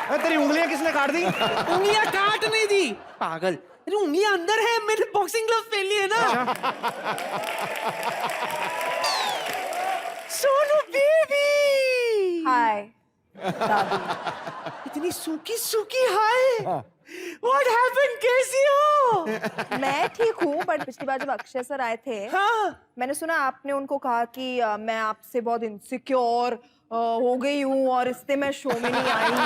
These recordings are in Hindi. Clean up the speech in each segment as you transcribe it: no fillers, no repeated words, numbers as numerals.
तेरी उंगलियां किसने काट दी? उंगलियां काट नहीं दी पागल, तेरी उंगलियां अंदर है, मैंने बॉक्सिंग ग्लव्स पहन लिए ना। सोनू बेबी, हाय इतनी सूखी सूखी हाय। What happened? कैसी हो? मैं ठीक हूँ, बट पिछली बार जब अक्षय सर आए थे, हाँ, मैंने सुना आपने उनको कहा कि मैं आपसे बहुत इनसिक्योर हो गई हूँ और इसलिए मैं शो में नहीं आई हूँ।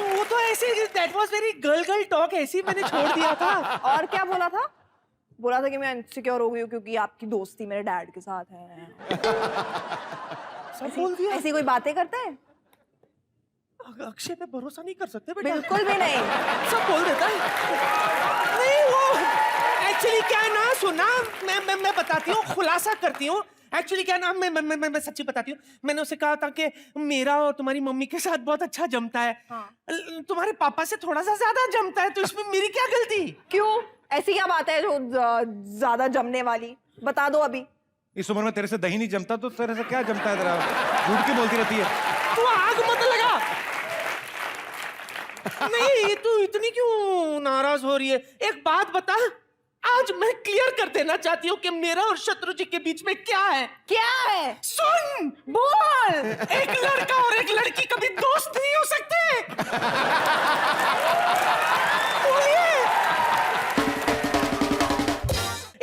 वो तो ऐसे that was very girl talk, ऐसे ही मैंने छोड़ दिया था। और क्या बोला था? बोला था कि मैं इनसिक्योर हो गई हूँ क्योंकि आपकी दोस्ती मेरे डैड के साथ है। सब बोल दिया। ऐसी कोई बातें करते हैं? अक्षय पे भरोसा नहीं कर सकते बेटा। बिल्कुल भी नहीं। सब बोल देता है। नहीं वो एक्चुअली क्या है ना, सुना मैं बताती हूँ, खुलासा करती हूँ। एक्चुअली क्या ना, मैं सच्ची बताती हूँ। मैंने उसे कहा था कि मेरा और तुम्हारी मम्मी के साथ बहुत अच्छा जमता है। हाँ। तुम्हारे पापा से थोड़ा सा ज्यादा जमता है, तो इसमें मेरी क्या गलती? क्यों? ऐसी क्या बात है जो ज्यादा जमने वाली? बता दो अभी। इस उम्र में तेरे से दही नहीं जमता तो तेरे से क्या जमता है तेरा? झूठ क्यों बोलती रहती है? तू आग मत लगा। नहीं, तू इतनी क्यों नाराज हो रही है? एक बात बता, आज मैं क्लियर कर देना चाहती हूँ कि मेरा और शत्रुजी के बीच में क्या है। क्या है? सुन, बोल। एक लड़का और एक लड़की कभी दोस्त नहीं हो सकते। बोलिए।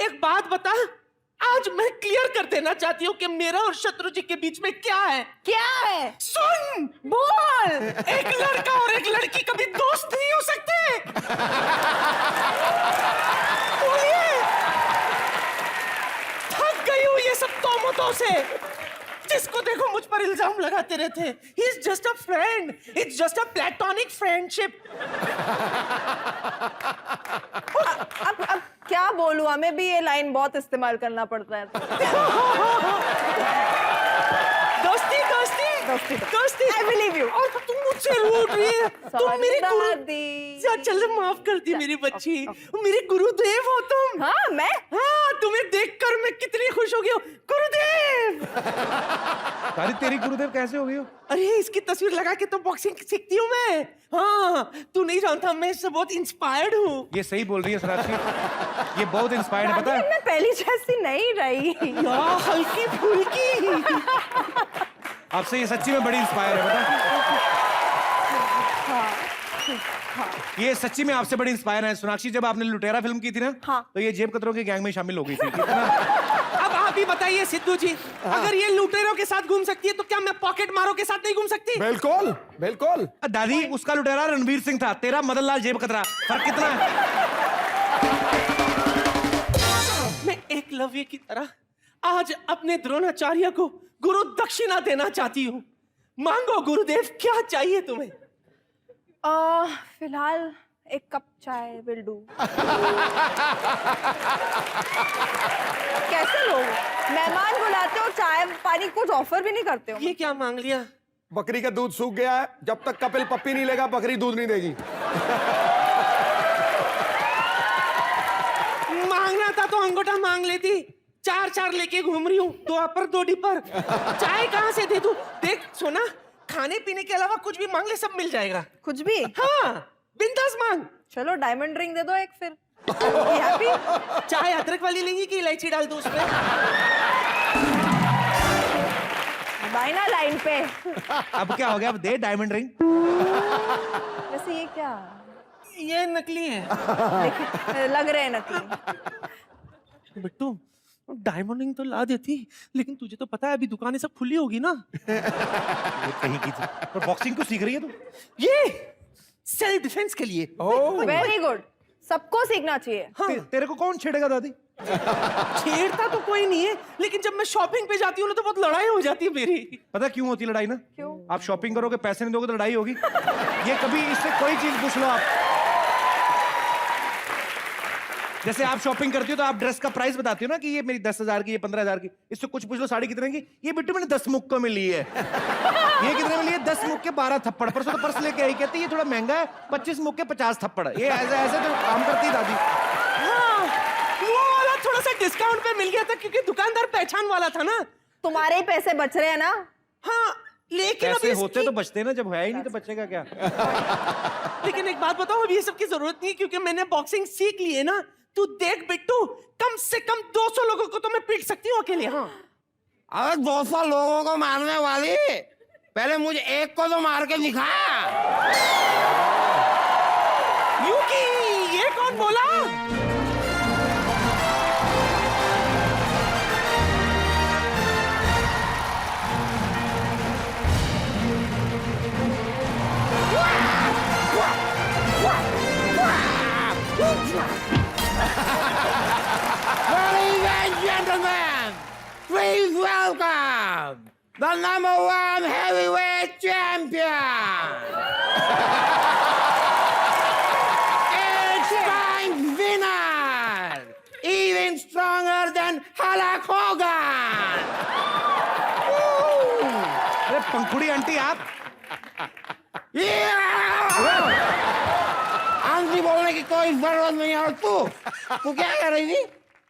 एक बात बता, आज मैं क्लियर कर देना चाहती हूँ कि मेरा और शत्रुजी के बीच में क्या है। क्या है? सुन, बोल। एक लड़का और एक लड़की कभी दोस्त नहीं हो सकते। बोलिए। थक गई हूँ ये सब तोहमतों से। जिसको देखो मुझ पर इल्जाम लगाते रहते हैं। He is just a friend. It's just a platonic friendship. अब क्या बोलूं, हमें भी ये लाइन बहुत इस्तेमाल करना पड़ता है। दोस्ती दोस्ती दोस्ती दोस्ती। I believe you. और तुम मुझसे रूठ रही है। तुम मेरी गुरु। चल माफ करती मेरी बच्ची। मेरी गुरुदेव हो तुम। हाँ, मैं? हाँ, तुम्हें देखकर मैं कितनी खुश हो गई हूँ। गुरुदेव। तारी तेरी गुरुदेव कैसे हो गई हो? अरे इसकी तस्वीर लगा के तो बॉक्सिंग सीखती हूँ मैं। हाँ, तू नहीं जानता, मैं इससे बहुत इंस्पायर्ड हूँ। ये सही बोल रही है सराक्षी, ये बहुत इंस्पायर्ड है, पता है? मैं पहली जैसी नहीं रही। यार हल्की फुल्की। आपसे ये सच्ची में बड़ी इंस्पायर है, पता है? ये सच्ची में आपसे बड़ी इंस्पायर है। सोनाक्षी, जब आपने लुटेरा फिल्म की थी ना, हाँ। तो ये जेब कतरों की गैंग में शामिल हो गई थी। कितना अब आप ही बताइए सिद्धू जी, अगर ये लुटेरों के साथ घूम सकती है तो क्या मैं पॉकेट मारों के साथ नहीं घूम सकती? बिल्कुल बिल्कुल। दादी, उसका लुटेरा रणवीर सिंह था, तेरा मदन लाल जेब कतरा। फर्क कितना है? मैं एकलव्य की तरह आज अपने द्रोणाचार्य को गुरु दक्षिणा देना चाहती हूँ। मांगो गुरुदेव, क्या चाहिए तुम्हें? फिलहाल एक कप चाय विल डू। कैसे लोग मेहमान बुलाते हो, चाय पानी कुछ ऑफर भी नहीं करते हो? ये क्या मांग लिया? बकरी का दूध सूख गया है, जब तक कपिल पप्पी नहीं लेगा बकरी दूध नहीं देगी। मांगना था तो अंगूठा मांग लेती। चार चार लेके घूम रही हूँ, 2 अपर 2 डिपर। चाय कहाँ से दे दूं? देख सोना, खाने पीने के अलावा कुछ भी मांग ले, सब मिल जाएगा। कुछ भी? हाँ, बिंदास मांग। चलो डायमंड रिंग दे दो एक फिर। चाय अदरक वाली लेंगी कि इलायची डाल दूं उसमें? बाई ना लाइन पे। अब क्या हो गया? अब दे डायमंड रिंग। वैसे ये क्या? ये नकली है। लग रहे हैं नकली। बिट्टू, डायमंड रिंग तो ला देती, लेकिन तुझे तो पता है अभी दुकानें सब खुली होगी ना। ये कहीं की थी। और बॉक्सिंग क्यों सीख रही है तू? ये सेल्फ डिफेंस के लिए। वेरी गुड, सबको सीखना चाहिए। हाँ। तेरे को कौन छेड़ेगा दादी? छेड़ता तो कोई नहीं है, लेकिन जब मैं शॉपिंग पे जाती हूँ ना तो बहुत लड़ाई हो जाती है मेरी। पता क्यों होती है लड़ाई ना? क्यों? आप शॉपिंग करोगे, पैसे नहीं दोगे तो लड़ाई होगी। ये कभी इससे कोई चीज पूछ लो आप। जैसे आप शॉपिंग करती हो तो आप ड्रेस का प्राइस बताती हो ना कि ये मेरी 10,000 की, ये 15,000 की। इससे कुछ पूछ लो साड़ी कितने की, ये बिट्टू मैंने 10 मुक्क को में ली है। ये कितने में ली है? 10 मुक्क के 12 थप्पड़। परसों तो पर्स लेके आई, कहती ये थोड़ा महंगा है, 25 मुक्क के 50 थप्पड़। ये ऐसे ऐसे तो काम करती है दादी। हाँ, वो वाला थोड़ा सा डिस्काउंट पे मिल गया था क्योंकि दुकानदार पहचान वाला था ना। तुम्हारे ही पैसे बच रहे हैं ना? हाँ, लेकिन अभी ऐसे होते इसकी- तो बचते ना, जब है ही नहीं तो बचेगा क्या? लेकिन एक बात बताओ, अभी ये सब की जरूरत नहीं है क्योंकि मैंने बॉक्सिंग सीख ली है ना। तू देख बिट्टू, कम से कम 200 लोगों को तो मैं पीट सकती हूँ अकेले। हाँ अरे 200 लोगों को मारने वाली, पहले मुझे एक को तो मार के दिखा। यूकी, ये कौन बोला? Ladies and gentlemen, please welcome the #1 heavyweight champion. It's time winner, even stronger than Hulk Hogan. अरे पंखुड़ी आंटी आप, आंटी बोलने की कोई जरूरत नहीं है। और तू क्या कर रही थी?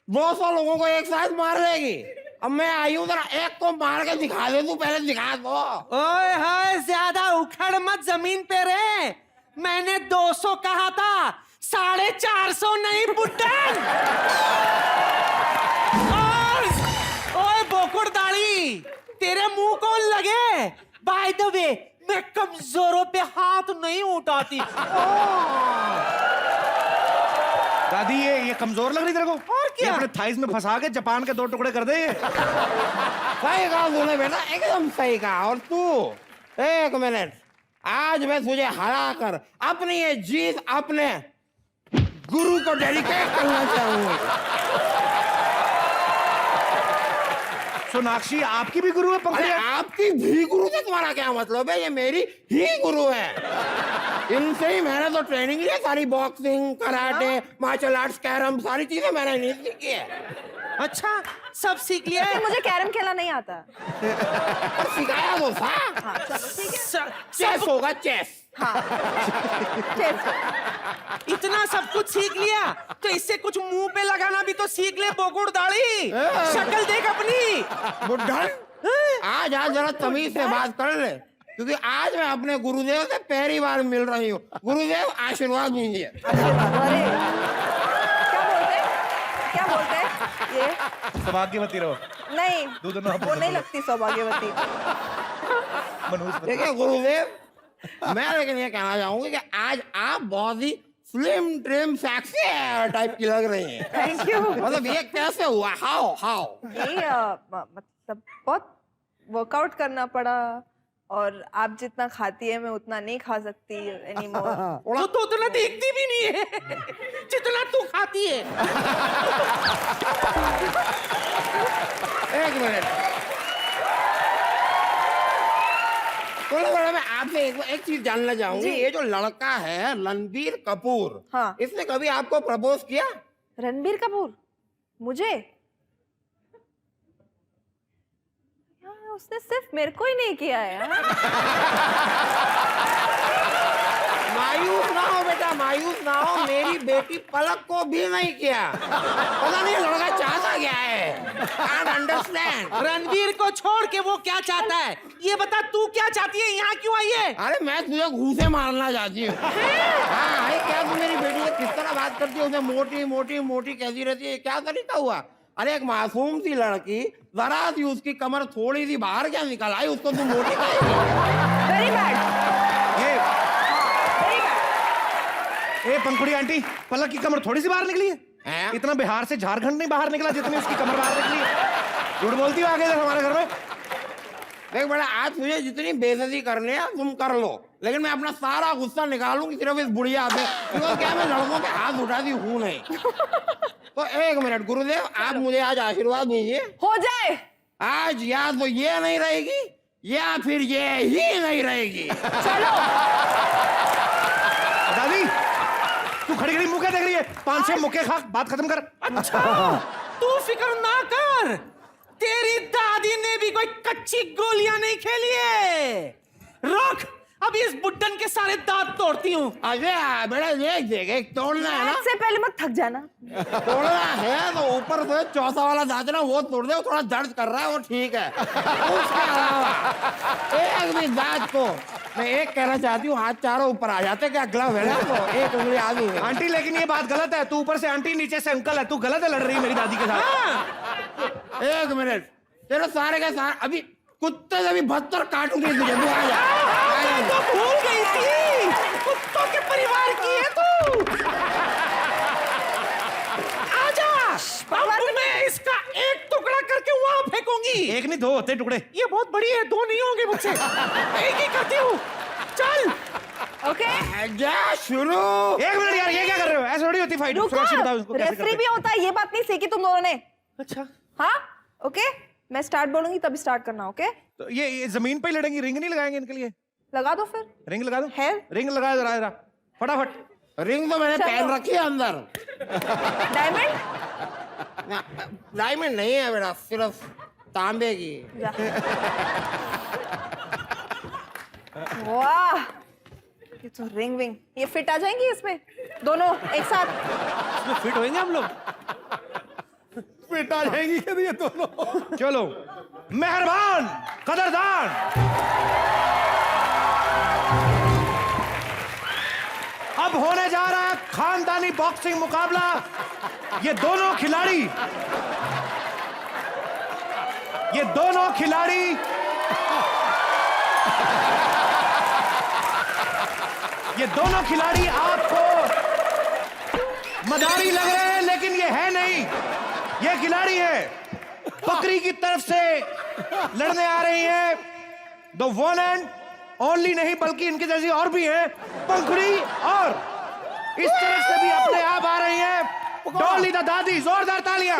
200 लोगों को एक साथ मार देगी। अब मैं आई हूँ, जरा एक को मार के दिखा दे। तू पहले दिखा दो। ओए हाय, ज्यादा उखड़ मत जमीन पे रे। मैंने 200 कहा था, 450 नहीं बुड्ढन। और ओए बोकुड़ दाढ़ी, तेरे मुंह को लगे। बाय द वे, मैं कमजोरों पे हाथ नहीं उठाती। दादी ये कमजोर लग रही तेरे को? और क्या? ये अपने थाइस में फंसा के जापान के 2 टुकड़े कर दे ये। सही कहा तूने बेटा, एकदम सही कहा। और तू एक मिनट, आज मैं तुझे हरा कर अपनी ये जीत अपने गुरु को डेडिकेट करना चाहूंगा। सोनाक्षी आपकी भी गुरु है अरे पंखुड़ी? आपकी भी गुरु से तुम्हारा क्या मतलब है? ये मेरी ही गुरु है। इनसे ही मैंने तो ट्रेनिंग ली है सारी, boxing, karate, martial arts, carrom, सारी चीजें मैंने इन्हीं से सीखी है। अच्छा, सब सीख लिया है? मुझे कैरम खेलना नहीं आता। और सिखाया तो था। हाँ चलो ठीक है। चेस होगा, चेस। हाँ चेस। इतना सब कुछ सीख लिया तो इससे कुछ मुंह पे लगाना भी तो सीख ले बोकुड़ दाढ़ी। शक्ल देख अपनी। बुढ़न, आज जरा तमीज से बात कर ले, क्योंकि आज मैं अपने गुरुदेव से पहली बार मिल रही हूँ। गुरुदेव आशीर्वाद दीजिए। अरे क्या बोलते हैं ये? सौभाग्यवती रहो। नहीं, दोनों वो नहीं लगती सौभाग्यवती। मनुष्य देखिए गुरुदेव, मैं लेकिन ये कहना चाहूंगी कि आज आप बहुत ही स्लिम ट्रिम सेक्सी टाइप की लग रही हैं। Thank you. मतलब ये कैसे हुआ? How how? नहीं मतलब बहुत वर्कआउट करना पड़ा, और आप जितना खाती है मैं उतना नहीं खा सकती एनीमोर। तो उतना देखती भी नहीं है जितना तू खाती है। एक मिनट, तो मैं आपसे एक चीज जानना चाहूंगी। ये जो लड़का है रणबीर कपूर, हाँ। इसने कभी आपको प्रपोज किया? रणबीर कपूर मुझे? यार उसने सिर्फ मेरे को ही नहीं किया है यार। मायूस ना हो बेटा, मायूस ना हो। मेरी बेटी पलक को भी नहीं किया। पता नहीं लड़का चाहता क्या है। Can't understand। रणवीर को छोड़ के वो क्या चाहता है ये बता। तू क्या चाहती है? यहाँ क्यों आई है? अरे मैं तुझे घूसे मारना चाहती हूँ। हाँ, अरे क्या तू मेरी बेटी से किस तरह बात करती है? उसे मोटी मोटी मोटी कहती रहती है। क्या तरीका हुआ? अरे एक मासूम सी लड़की, जरा सी उसकी कमर थोड़ी सी बाहर क्या निकल आई, उसको तू मोटी कहेगी? Very bad. ये वेरी बैड। ए पंखुड़ी आंटी, पलक की कमर थोड़ी सी बाहर निकली है? हैं? इतना बिहार से झारखंड नहीं बाहर निकला जितनी उसकी कमर बाहर निकली है। झूठ बोलती हो आगे इधर हमारे घर में। देख बेटा, आज तुझे जितनी बेइज्जती करनी है तुम कर लो, लेकिन मैं अपना सारा गुस्सा निकालूंगी सिर्फ इस बुढ़िया पे, क्योंकि क्या मैं लड़कों पे हाथ उठाती हूँ नहीं। तो एक मिनट गुरुदेव, आप मुझे आज आशीर्वाद दीजिए। हो जाए। आज या तो ये नहीं रहेगी या फिर ये ही नहीं रहेगी। चलो दादी तू खड़ी खड़ी मुंह क्या देख रही है? 5-6 मुक्के खा, बात खत्म कर। अच्छा, तू फिक्र ना कर, तेरी दादी ने भी कोई कच्ची गोलियां नहीं खेली है। रुक, अभी इस बुड्ढन के सारे दांत तोड़ती हूँ। अरे बेटा देख देख, एक तोड़ना है ना, से पहले मत थक जाना। तोड़ना है तो ऊपर से चौथा वाला दांत ना वो तोड़ दे, वो थोड़ा दर्द कर रहा है, वो ठीक है। उसके अलावा एक भी इस बात को मैं एक कहना चाहती हूँ, हाथ चारों ऊपर आ जाते, क्या ग्लव है ना, तो एक उंगली आगे है। आंटी लेकिन ये बात गलत है, तू ऊपर से आंटी नीचे से अंकल है, तू गलत है लड़ रही है मेरी दादी के साथ। एक मिनट, चलो सारे के सारे अभी कुत्ते से भी 72 काटूंगी तुझे, तू आ जा। तो भूल गई थी, कुत्तों के परिवार की है तू। आजा, अब मैं इसका एक टुकड़ा करके वहां फेंकूंगी। एक नहीं 2 होते टुकड़े। ये बहुत बड़ी है, 2 नहीं होंगे मुझसे, एक ही करती हूँ। चल ओके जा शुरू। एक मिनट यार, ये क्या कर रहे हो? ऐसे थोड़ी होती फाइट। सुरक्षित बताओ इसको कैसे रेफरी करते भी होता है, ये बात नहीं सीखी तुम दोनों ने? अच्छा, हाँ ओके, मैं स्टार्ट बोलूंगी तभी स्टार्ट करना। ओके तो ये जमीन पे ही लड़ेंगी, रिंग नहीं लगाएंगे इनके लिए? लगा दो फिर। रिंग लगा दो। है रिंग लगा जरा जरा फटाफट। रिंग तो मैंने चलो। पहन रखी है अंदर। डायमंड डायमंड नहीं है बेटा, सिर्फ तांबे की। जा। वाह, ये तो रिंग विंग, ये फिट आ जाएंगी इसमें दोनों एक साथ? इसमें फिट होएंगे हम लोग। फिट आ जाएंगी क्या ये दोनों? चलो, मेहरबान कदरदान, अब होने जा रहा है खानदानी बॉक्सिंग मुकाबला। ये दोनों खिलाड़ी आपको मदारी लग रहे हैं, लेकिन ये है नहीं, ये खिलाड़ी है। बकरी की तरफ से लड़ने आ रही है। द वन एंड ओनली नहीं, बल्कि इनकी जैसी और भी है, पंखुड़ी, और इस तरफ से भी अपने आप आ रही है डॉली द दादी। जोरदार तालियां।